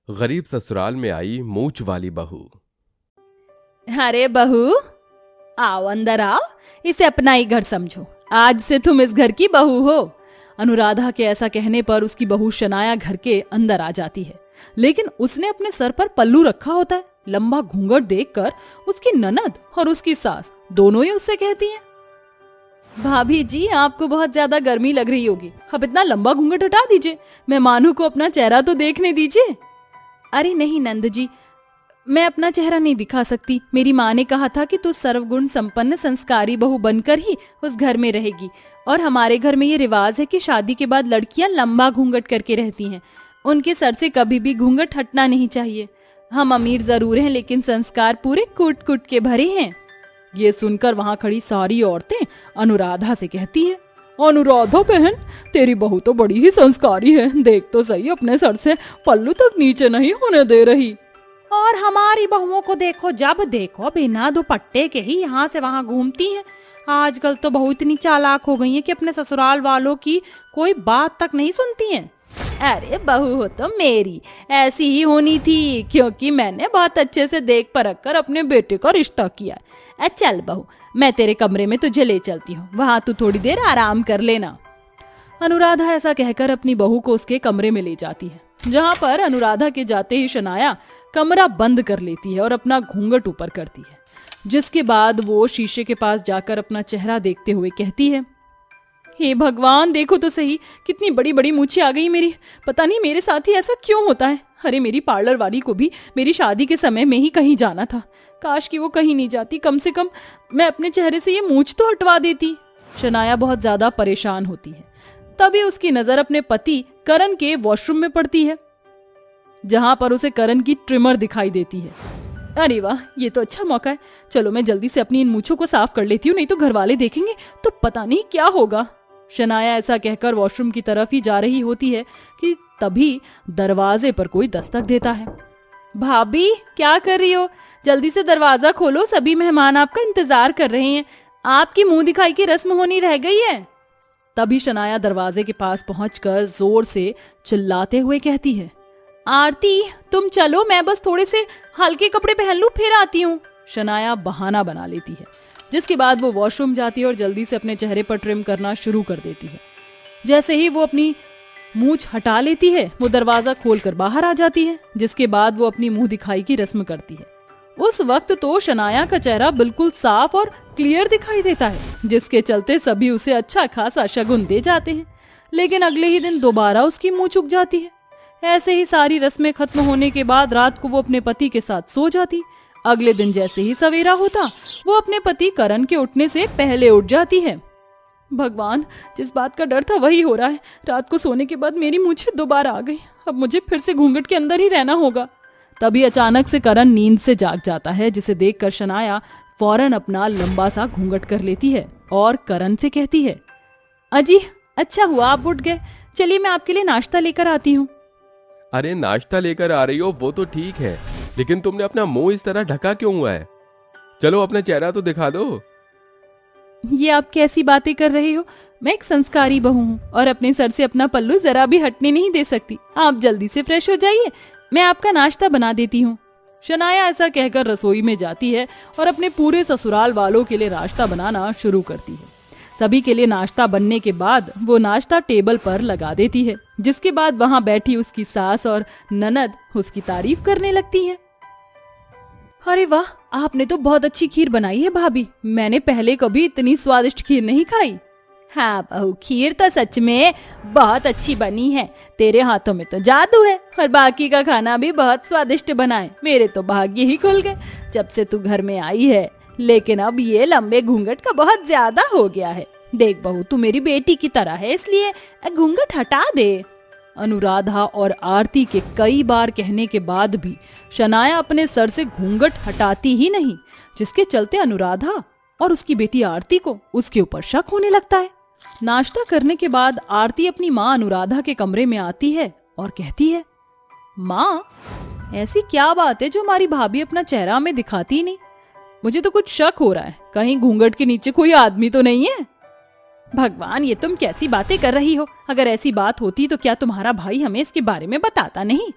गरीब ससुराल में आई मूछ वाली बहू। अरे बहू, आओ अंदर आओ। इसे अपना ही घर समझो। आज से तुम इस घर की बहू हो। अनुराधा के ऐसा कहने पर उसकी बहू शनाया घर के अंदर आ जाती है, लेकिन उसने अपने सर पर पल्लू रखा होता है। लंबा घूंघट देखकर उसकी ननद और उसकी सास दोनों ही उससे कहती हैं, भाभी जी आपको बहुत ज्यादा गर्मी लग रही होगी, अब इतना लंबा घूंघट हटा दीजिए, मेहमानों को अपना चेहरा तो देखने दीजिए। अरे नहीं नंद जी, मैं अपना चेहरा नहीं दिखा सकती। मेरी माँ ने कहा था कि तू सर्वगुण संपन्न संस्कारी बहू बनकर ही उस घर में रहेगी, और हमारे घर में ये रिवाज है कि शादी के बाद लड़कियां लंबा घूंघट करके रहती हैं। उनके सर से कभी भी घूंघट हटना नहीं चाहिए। हम अमीर जरूर हैं, लेकिन संस्कार पूरे कूट कूट के भरे हैं। ये सुनकर वहाँ खड़ी सारी औरतें अनुराधा से कहती है, अनुराधा बहन, तेरी बहू तो बड़ी ही संस्कारी है। देख तो सही, अपने सर से पल्लू तक नीचे नहीं होने दे रही। और हमारी बहुओं को देखो, जब देखो बिना दुपट्टे के ही यहाँ से वहाँ घूमती हैं। आजकल तो बहू इतनी चालाक हो गई है कि अपने ससुराल वालों की कोई बात तक नहीं सुनती हैं। अरे बहू हो तो मेरी ऐसी ही होनी थी, क्योंकि मैंने बहुत अच्छे से देख परख कर अपने बेटे का रिश्ता किया। चल बहू, मैं तेरे कमरे में तुझे ले चलती हूँ, वहाँ तू थोड़ी देर आराम कर लेना। अनुराधा ऐसा कहकर अपनी बहू को उसके कमरे में ले जाती है, जहाँ पर अनुराधा के जाते ही शनाया कमरा बंद कर लेती है और अपना घूंघट ऊपर करती है। जिसके बाद वो शीशे के पास जाकर अपना चेहरा देखते हुए कहती है, हे भगवान, देखो तो सही, कितनी बड़ी बड़ी मूछें आ गई मेरी। पता नहीं मेरे साथ ही ऐसा क्यों होता है। अरे मेरी पार्लर वाली को भी मेरी शादी के समय में ही कहीं जाना था। काश कि वो कहीं नहीं जाती, कम से कम मैं अपने चेहरे से ये मूछ तो हटवा देती। शनाया बहुत ज्यादा परेशान होती है। तभी उसकी नजर अपने पति करण के वॉशरूम में पड़ती है, जहां पर उसे करण की ट्रिमर दिखाई देती है। अरे वाह, ये तो अच्छा मौका है। चलो मैं जल्दी से अपनी इन मूछों को साफ कर लेती हूँ, नहीं तो घर वाले देखेंगे तो पता नहीं क्या होगा। शनाया ऐसा कहकर वॉशरूम की तरफ ही जा रही होती है कि तभी दरवाजे पर कोई दस्तक देता है। भाभी, क्या कर रही हो? जल्दी से दरवाजा खोलो, सभी मेहमान आपका इंतजार कर रहे हैं। आपकी मुंह दिखाई की रस्म होनी रह गई है। तभी शनाया दरवाजे के पास पहुंचकर जोर से चिल्लाते हुए कहती है, आरती तुम चलो, मैं बस थोड़े से हल्के कपड़े पहन लूं, फिर आती हूँ। शनाया बहाना बना लेती है, जिसके बाद वो वॉशरूम जाती है और जल्दी से अपने चेहरे पर ट्रिम करना शुरू कर देती है। जैसे ही वो अपनी मूछ हटा लेती है, वो दरवाजा खोलकर बाहर आ जाती है, जिसके बाद वो अपनी मुंह दिखाई की रस्म करती है। उस वक्त तो शनाया का चेहरा बिल्कुल साफ और क्लियर दिखाई देता है, जिसके चलते सभी उसे अच्छा खासा शगुन दे जाते हैं। लेकिन अगले ही दिन दोबारा उसकी मुंह चुक जाती है। ऐसे ही सारी रस्में खत्म होने के बाद रात को वो अपने पति के साथ सो जाती। अगले दिन जैसे ही सवेरा होता, वो अपने पति करण के उठने से पहले उठ जाती है। भगवान, जिस बात का डर था वही हो रहा है। रात को सोने के बाद मेरी मूछें दोबारा आ गई। अब मुझे फिर से घूंघट के अंदर ही रहना होगा। तभी अचानक से करण नींद से जाग जाता है, जिसे देखकर शनाया फौरन अपना लंबा सा घूंघट कर लेती है और करण से कहती है, अजी अच्छा हुआ आप उठ गए। चलिए मैं आपके लिए नाश्ता लेकर आती हूँ। अरे नाश्ता लेकर आ रही हो वो तो ठीक है, लेकिन तुमने अपना मुंह इस तरह ढका क्यों हुआ है? चलो अपना चेहरा तो दिखा दो। ये आप कैसी बातें कर रहे हो? मैं एक संस्कारी बहू हूँ और अपने सर से अपना पल्लू जरा भी हटने नहीं दे सकती। आप जल्दी से फ्रेश हो जाइए, मैं आपका नाश्ता बना देती हूँ। शनाया ऐसा कहकर रसोई में जाती है और अपने पूरे ससुराल वालों के लिए नाश्ता बनाना शुरू करती है। सभी के लिए नाश्ता बनने के बाद वो नाश्ता टेबल पर लगा देती है, जिसके बाद वहां बैठी उसकी सास और ननद उसकी तारीफ करने लगती है। अरे वाह, आपने तो बहुत अच्छी खीर बनाई है भाभी, मैंने पहले कभी इतनी स्वादिष्ट खीर नहीं खाई। हाँ बहू, खीर तो सच में बहुत अच्छी बनी है। तेरे हाथों में तो जादू है, और बाकी का खाना भी बहुत स्वादिष्ट बना है। मेरे तो भाग्य ही खुल गए जब से तू घर में आई है। लेकिन अब ये लंबे घूंघट का बहुत ज्यादा हो गया है। देख बहू, तू मेरी बेटी की तरह है, इसलिए घूंघट हटा दे। अनुराधा और आरती के कई बार कहने के बाद भी शनाया अपने सर से घूंघट हटाती ही नहीं, जिसके चलते अनुराधा और उसकी बेटी आरती को उसके ऊपर शक होने लगता है। नाश्ता करने के बाद आरती अपनी माँ अनुराधा के कमरे में आती है और कहती है, माँ ऐसी क्या बात है जो हमारी भाभी अपना चेहरा हमें दिखाती नहीं? मुझे तो कुछ शक हो रहा है, कहीं घूंघट के नीचे कोई आदमी तो नहीं है। भगवान, ये तुम कैसी बातें कर रही हो? अगर ऐसी बात होती तो क्या तुम्हारा भाई हमें इसके बारे में बताता नहीं?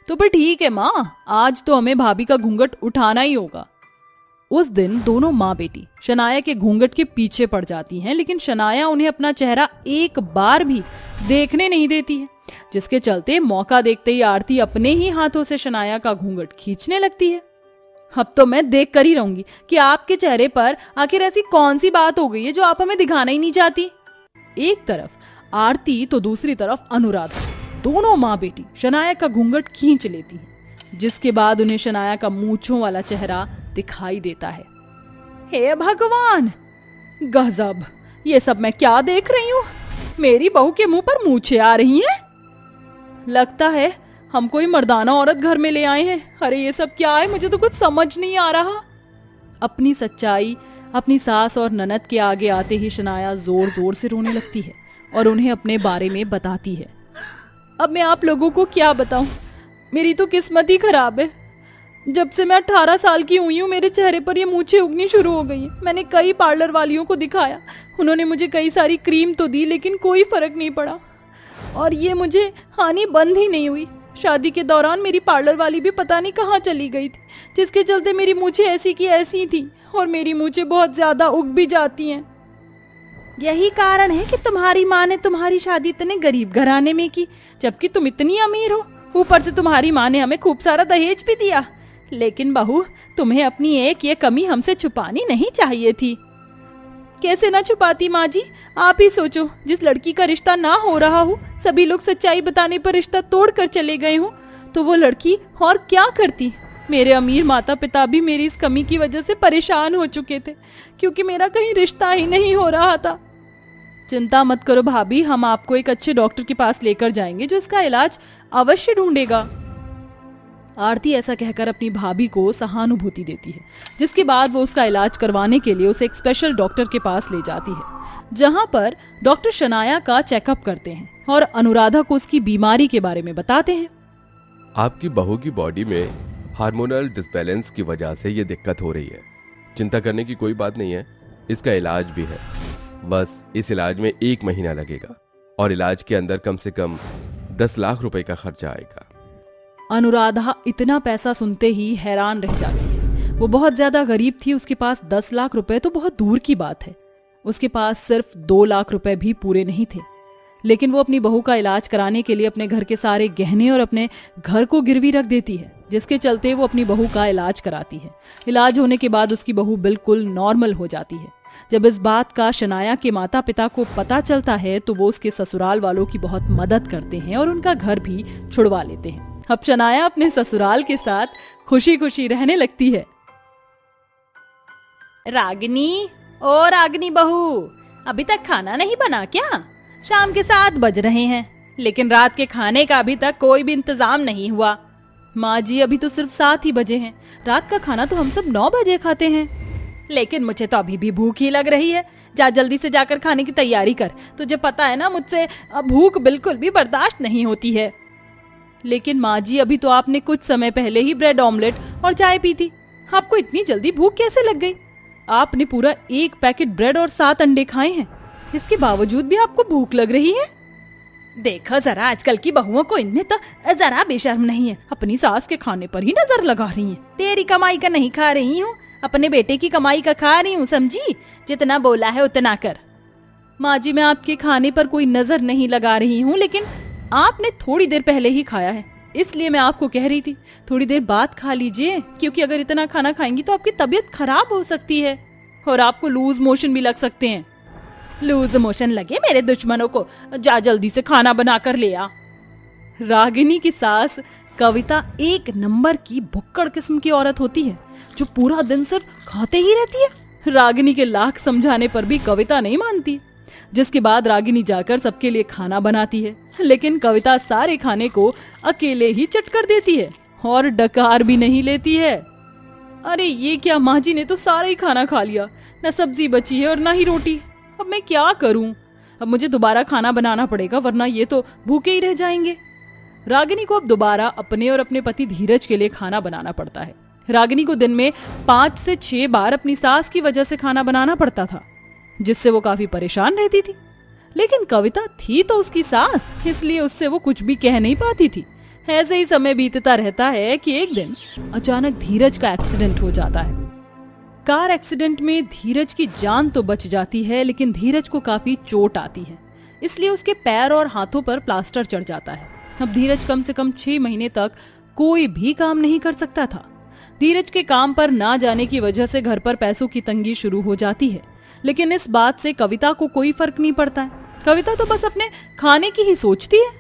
तो फिर ठीक है माँ, आज तो हमें भाभी का घूंघट उठाना ही होगा। उस दिन दोनों माँ बेटी शनाया के घूंघट के पीछे पड़ जाती हैं, लेकिन शनाया उन्हें अपना चेहरा एक बार भी देखने नहीं देती है, जिसके चलते मौका देखते ही आरती अपने ही हाथों से शनाया का घूंघट खींचने लगती है। अब तो मैं देख कर ही रहूंगी कि आपके चेहरे पर आखिर ऐसी कौन सी बात हो गई है जो आप हमें दिखाना ही नहीं चाहती। एक तरफ आरती तो दूसरी तरफ अनुराधा, दोनों माँ बेटी शनाया का घूंघट खींच लेती हैं, जिसके बाद उन्हें शनाया का मूंछों वाला चेहरा दिखाई देता है। हे भगवान, गजब, ये सब मैं क्या देख रही हूँ? मेरी बहू के मुंह पर मूंछें आ रही हैं। लगता है हम कोई मर्दाना औरत घर में ले आए हैं। अरे ये सब क्या है, मुझे तो कुछ समझ नहीं आ रहा। अपनी सच्चाई अपनी सास और ननद के आगे आते ही शनाया जोर जोर से रोने लगती है और उन्हें अपने बारे में बताती है। अब मैं आप लोगों को क्या बताऊं, मेरी तो किस्मत ही खराब है। जब से मैं 18 साल की हुई हूँ, मेरे चेहरे पर ये मूंछें उगनी शुरू हो गई हैं। मैंने कई पार्लर वालियों को दिखाया, उन्होंने मुझे कई सारी क्रीम तो दी, लेकिन कोई फर्क नहीं पड़ा और ये मुझे हानि बंद ही नहीं हुई। शादी के दौरान मेरी पार्लर वाली भी पता नहीं कहाँ चली गई थी, जिसके चलते मेरी मूंछें ऐसी की ऐसी थी और मेरी मूंछें बहुत ज्यादा उग भी जाती हैं। यही कारण है कि तुम्हारी माँ ने तुम्हारी शादी इतने गरीब घराने में की, जबकि तुम इतनी अमीर हो। ऊपर से तुम्हारी माँ ने हमें खूब सारा दहेज भी दिया। लेकिन बहू, तुम्हें अपनी एक ये कमी हमसे छुपानी नहीं चाहिए थी। कैसे ना छुपाती माँ जी, आप ही सोचो, जिस लड़की का रिश्ता ना हो रहा हो, सभी लोग सच्चाई बताने पर रिश्ता तोड़ कर चले गए हो, तो वो लड़की और क्या करती। मेरे अमीर माता पिता भी मेरी इस कमी की वजह से परेशान हो चुके थे, क्योंकि मेरा कहीं रिश्ता ही नहीं हो रहा था। चिंता मत करो भाभी, हम आपको एक अच्छे डॉक्टर के पास लेकर जाएंगे जो इसका इलाज अवश्य ढूंढेगा। आरती ऐसा कहकर अपनी भाभी को सहानुभूति देती है, जिसके बाद वो उसका इलाज करवाने के लिए उसे एक स्पेशल डॉक्टर के पास ले जाती है, जहां पर डॉक्टर शनाया का चेकअप करते हैं और अनुराधा को उसकी बीमारी के बारे में बताते हैं। आपकी बहू की बॉडी में हार्मोनल डिसबैलेंस की वजह से ये दिक्कत हो रही है। चिंता करने की कोई बात नहीं है, इसका इलाज भी है। बस इस इलाज में 1 महीना लगेगा और इलाज के अंदर कम से कम 10 लाख रुपए का खर्चा आएगा। अनुराधा इतना पैसा सुनते ही हैरान रह जाती है। वो बहुत ज्यादा गरीब थी, उसके पास 10 लाख रुपए तो बहुत दूर की बात है। उसके पास सिर्फ 2 लाख रुपए भी पूरे नहीं थे, लेकिन वो अपनी बहू का इलाज कराने के लिए अपने घर के सारे गहने और अपने घर को गिरवी रख देती है, जिसके चलते वो अपनी बहू का इलाज कराती है। इलाज होने के बाद उसकी बहू बिल्कुल नॉर्मल हो जाती है। जब इस बात का शनाया के माता पिता को पता चलता है तो वो उसके ससुराल वालों की बहुत मदद करते हैं और उनका घर भी छुड़वा लेते हैं। अब शनाया अपने ससुराल के साथ खुशी खुशी रहने लगती है। रागिनी, ओ रागिनी बहू, अभी तक खाना नहीं बना क्या? शाम के 7 बज रहे हैं, लेकिन रात के खाने का अभी तक कोई भी इंतजाम नहीं हुआ। माँ जी, अभी तो सिर्फ 7 ही बजे हैं। रात का खाना तो हम सब 9 बजे खाते हैं। लेकिन मुझे तो अभी भी भूख ही लग रही है। जा जल्दी से जाकर खाने की तैयारी कर। तुझे पता है ना, मुझसे भूख बिल्कुल भी बर्दाश्त नहीं होती है। लेकिन माँ जी, अभी तो आपने कुछ समय पहले ही ब्रेड ऑमलेट और चाय पी थी। आपको इतनी जल्दी भूख कैसे लग गई? आपने पूरा 1 पैकेट ब्रेड और 7 अंडे खाए हैं, इसके बावजूद भी आपको भूख लग रही है? देखो जरा, आजकल की बहुओं को इनमें तो जरा बेशर्म नहीं है। अपनी सास के खाने पर ही नजर लगा रही है। तेरी कमाई का नहीं खा रही हूँ, अपने बेटे की कमाई का खा रही हूँ, समझी? जितना बोला है उतना कर। माँ जी, मैं आपके खाने पर कोई नजर नहीं लगा रही हूँ, लेकिन आपने थोड़ी देर पहले ही खाया है, इसलिए मैं आपको कह रही थी थोड़ी देर बाद खा लीजिए, क्योंकि अगर इतना खाना खाएंगी तो आपकी तबीयत खराब हो सकती है और आपको लूज मोशन भी लग सकते हैं। लूज मोशन लगे मेरे दुश्मनों को, जा जल्दी से खाना बना कर ले आ। रागिनी की सास कविता 1 नंबर की भुक्कड़ किस्म की औरत होती है, जो पूरा दिन सिर्फ खाते ही रहती है। रागिनी के लाख समझाने पर भी कविता नहीं मानती, जिसके बाद रागिनी जाकर सबके लिए खाना बनाती है। लेकिन कविता सारे खाने को अकेले ही चट कर देती है और डकार भी नहीं लेती है। अरे ये क्या, माँ जी ने तो सारा ही खाना खा लिया, न सब्जी बची है और न ही रोटी। अब मैं क्या करूं? अब मुझे दोबारा खाना बनाना पड़ेगा, वरना ये तो भूखे ही रह जाएंगे। रागिनी को अब दोबारा अपने और अपने पति धीरज के लिए खाना बनाना पड़ता है। रागिनी को दिन में 5 से 6 बार अपनी सास की वजह से खाना बनाना पड़ता था, जिससे वो काफी परेशान रहती थी। लेकिन कविता थी तो उसकी सास, इसलिए उससे वो कुछ भी कह नहीं पाती थी। ऐसे ही समय बीतता रहता है कि एक दिन अचानक धीरज का एक्सीडेंट हो जाता है। कार एक्सीडेंट में धीरज की जान तो बच जाती है, लेकिन धीरज को काफी चोट आती है, इसलिए उसके पैर और हाथों पर प्लास्टर चढ़ जाता है। अब धीरज कम से कम 6 महीने तक कोई भी काम नहीं कर सकता था। धीरज के काम पर ना जाने की वजह से घर पर पैसों की तंगी शुरू हो जाती है, लेकिन इस बात से कविता को कोई फर्क नहीं पड़ता है। कविता तो बस अपने खाने की ही सोचती है।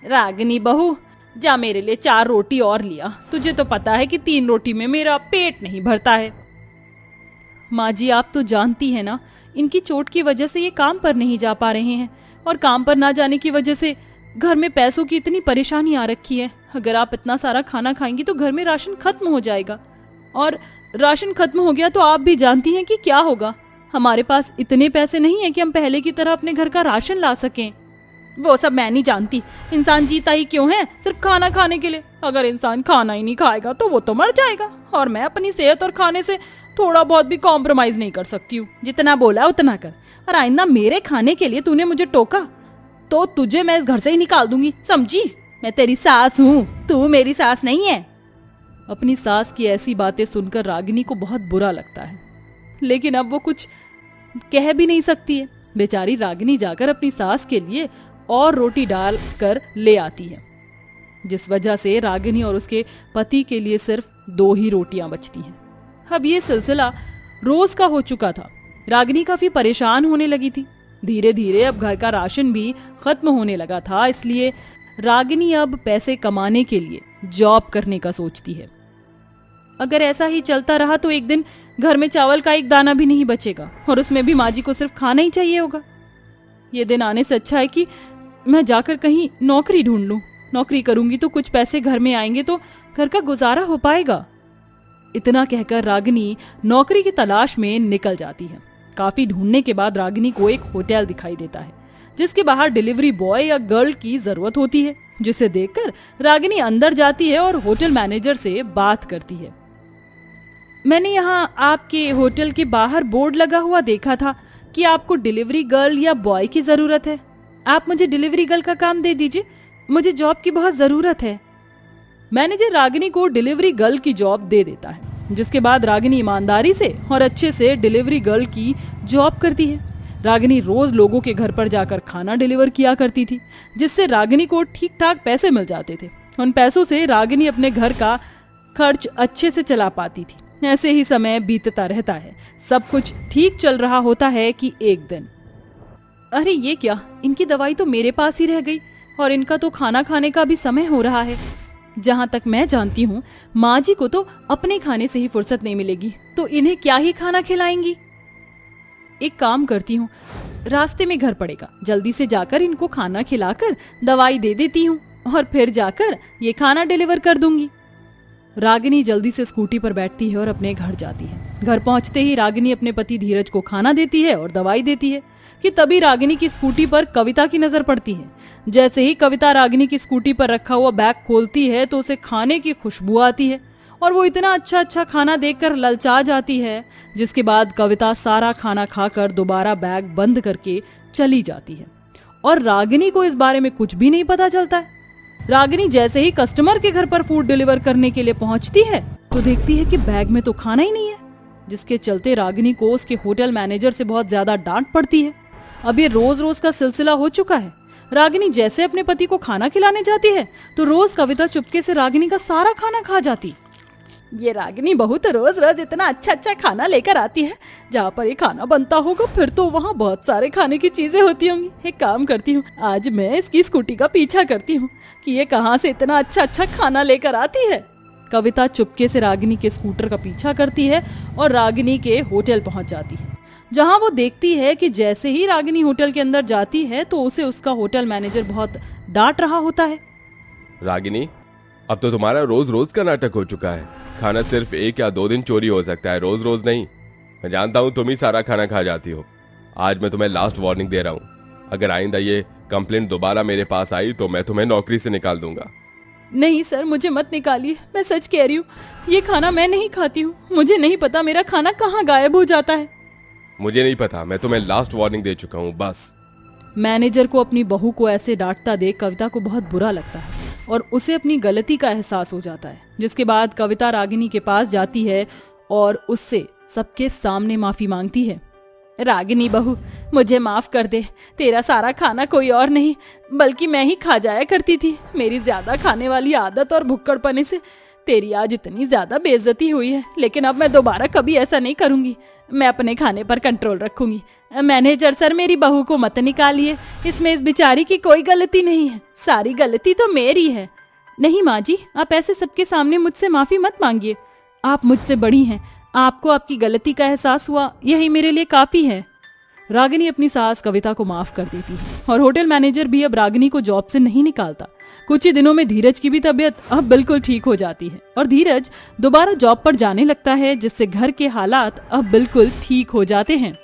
रागिनी बहू, जा मेरे लिए 4 रोटी और लिया, तुझे तो पता है कि 3 रोटी में मेरा पेट नहीं भरता है। माँ जी, आप तो जानती है ना, इनकी चोट की वजह से ये काम पर नहीं जा पा रहे हैं, और काम पर ना जाने की वजह से घर में पैसों की इतनी परेशानी आ रखी है। अगर आप इतना सारा खाना खाएंगी तो घर में राशन खत्म हो जाएगा, और राशन खत्म हो गया तो आप भी जानती हैं कि क्या होगा। हमारे पास इतने पैसे नहीं है कि हम पहले की तरह अपने घर का राशन ला सकें। वो सब मैं नहीं जानती, इंसान जीता ही क्यों है, सिर्फ खाना खाने के लिए। अगर इंसान खाना ही नहीं खाएगा तो वो तो मर जाएगा, और मैं अपनी सेहत और खाने से थोड़ा बहुत भी कॉम्प्रोमाइज नहीं कर सकती हूँ। जितना बोला उतना कर, और आइंदा मेरे खाने के लिए तूने मुझे टोका तो तुझे मैं इस घर से ही निकाल दूंगी, समझी? मैं तेरी सास हूँ, तू मेरी सास नहीं है। अपनी सास की ऐसी बातें सुनकर रागिनी को बहुत बुरा लगता है, लेकिन अब वो कुछ कह भी नहीं सकती है। बेचारी रागिनी जाकर अपनी सास के लिए और रोटी डाल कर ले आती है, जिस वजह से रागिनी और उसके पति के लिए सिर्फ 2 ही रोटियां बचती हैं। अब ये सिलसिला रोज का हो चुका था। रागिनी काफी परेशान होने लगी थी। धीरे धीरे अब घर का राशन भी खत्म होने लगा था, इसलिए रागिनी अब पैसे कमाने के लिए जॉब करने का सोचती है। अगर ऐसा ही चलता रहा तो एक दिन घर में चावल का एक दाना भी नहीं बचेगा, और उसमें भी माँ जी को सिर्फ खाना ही चाहिए होगा। ये दिन आने से अच्छा है कि मैं जाकर कहीं नौकरी ढूंढ लूं। नौकरी करूंगी तो कुछ पैसे घर में आएंगे तो घर का गुजारा हो पाएगा। इतना कहकर रागिनी नौकरी की तलाश में निकल जाती है। काफी ढूंढने के बाद रागिनी को एक होटल दिखाई देता है, जिसके बाहर डिलीवरी बॉय या गर्ल की जरूरत होती है, जिसे देखकर रागिनी अंदर जाती है और होटल मैनेजर से बात करती है। मैंने यहाँ आपके होटल के बाहर बोर्ड लगा हुआ देखा था कि आपको डिलीवरी गर्ल या बॉय की जरूरत है। आप मुझे डिलीवरी गर्ल का काम दे दीजिए, मुझे जॉब की बहुत जरूरत है। मैनेजर रागिनी को डिलीवरी गर्ल की जॉब दे देता है, जिसके बाद रागिनी ईमानदारी से और अच्छे से डिलीवरी गर्ल की जॉब करती है। रागिनी रोज लोगों के घर पर जाकर खाना डिलीवर किया करती थी, जिससे रागिनी को ठीक ठाक पैसे मिल जाते थे। उन पैसों से रागिनी अपने घर का खर्च अच्छे से चला पाती थी। ऐसे ही समय बीतता रहता है। सब कुछ ठीक चल रहा होता है कि एक दिन, अरे ये क्या, इनकी दवाई तो मेरे पास ही रह गई, और इनका तो खाना खाने का भी समय हो रहा है। जहाँ तक मैं जानती हूँ, माँ जी को तो अपने खाने से ही फुर्सत नहीं मिलेगी, तो इन्हें क्या ही खाना खिलाएंगी। एक काम करती हूँ, रास्ते में घर पड़ेगा, जल्दी से जाकर इनको खाना खिलाकर दवाई दे देती हूँ, और फिर जाकर ये खाना डिलीवर कर दूंगी। रागिनी जल्दी से स्कूटी पर बैठती है और अपने घर जाती है। घर पहुंचते ही रागिनी अपने पति धीरज को खाना देती है और दवाई देती है कि तभी रागिनी की स्कूटी पर कविता की नजर पड़ती है। जैसे ही कविता रागिनी की स्कूटी पर रखा हुआ बैग खोलती है तो उसे खाने की खुशबू आती है, और वो इतना अच्छा अच्छा खाना देखकर ललचा जाती है, जिसके बाद कविता सारा खाना खाकर दोबारा बैग बंद करके चली जाती है, और रागिनी को इस बारे में कुछ भी नहीं पता चलता है। रागिनी जैसे ही कस्टमर के घर पर फूड डिलीवर करने के लिए पहुंचती है तो देखती है कि बैग में तो खाना ही नहीं है, जिसके चलते रागिनी को उसके होटल मैनेजर से बहुत ज्यादा डांट पड़ती है। अब ये रोज रोज का सिलसिला हो चुका है। रागिनी जैसे अपने पति को खाना खिलाने जाती है तो रोज कविता चुपके से रागिनी का सारा खाना खा जाती। ये रागिनी बहू तो रोज रोज इतना अच्छा अच्छा खाना लेकर आती है, जहाँ पर ये खाना बनता होगा फिर तो वहाँ बहुत सारे खाने की चीजें होती होंगी। एक काम करती हूँ, आज मैं इसकी स्कूटी का पीछा करती हूँ कि ये कहाँ से इतना अच्छा अच्छा खाना लेकर आती है। कविता चुपके से रागिनी के स्कूटर का पीछा करती है और रागिनी के होटल पहुंच जाती है, जहां वो देखती है कि जैसे ही रागिनी होटल के अंदर जाती है तो उसे उसका होटल मैनेजर बहुत डांट रहा होता है। रागिनी, अब तो तुम्हारा रोज रोज का नाटक हो चुका है। खाना सिर्फ 1 या 2 दिन चोरी हो सकता है, रोज रोज नहीं। मैं जानता हूँ तुम ही सारा खाना खा जाती हो। आज मैं तुम्हें लास्ट वार्निंग दे रहा हूँ, अगर आइंदा ये कंप्लेंट दोबारा मेरे पास आई तो मैं तुम्हें नौकरी से निकाल दूंगा। नहीं सर, मुझे मत निकालिए, मैं सच कह रही हूँ, ये खाना मैं नहीं खाती हूँ। मुझे नहीं पता मेरा खाना कहाँ गायब हो जाता है। मुझे नहीं पता, मैं तुम्हें लास्ट वार्निंग दे चुका हूँ, बस। मैनेजर को अपनी बहू को ऐसे डांटता देख कविता को बहुत बुरा लगता है। और उसे अपनी गलती का एहसास हो जाता है। जिसके बाद कविता रागिनी के पास जाती है और उससे सबके सामने माफी मांगती है। रागिनी बहू, मुझे माफ कर दे। तेरा सारा खाना कोई और नहीं बल्कि मैं ही खा जाया करती थी। मेरी ज्यादा खाने वाली आदत और भुक्कड़पने से तेरी आज इतनी ज्यादा बेइज्जती हुई है, लेकिन अब मैं दोबारा कभी ऐसा नहीं करूंगी। मैं अपने खाने पर कंट्रोल रखूंगी। मैनेजर सर, मेरी बहू को मत निकालिए, इसमें इस बेचारी की कोई गलती नहीं है, सारी गलती तो मेरी है। नहीं माँ जी, आप ऐसे सबके सामने मुझसे माफी मत मांगिए। आप मुझसे बड़ी हैं, आपको आपकी गलती का एहसास हुआ, यही मेरे लिए काफी है। रागिनी अपनी सास कविता को माफ कर देती है और होटल मैनेजर भी अब रागिनी को जॉब से नहीं निकालता। कुछ ही दिनों में धीरज की भी तबीयत अब बिल्कुल ठीक हो जाती है और धीरज दोबारा जॉब पर जाने लगता है, जिससे घर के हालात अब बिल्कुल ठीक हो जाते हैं।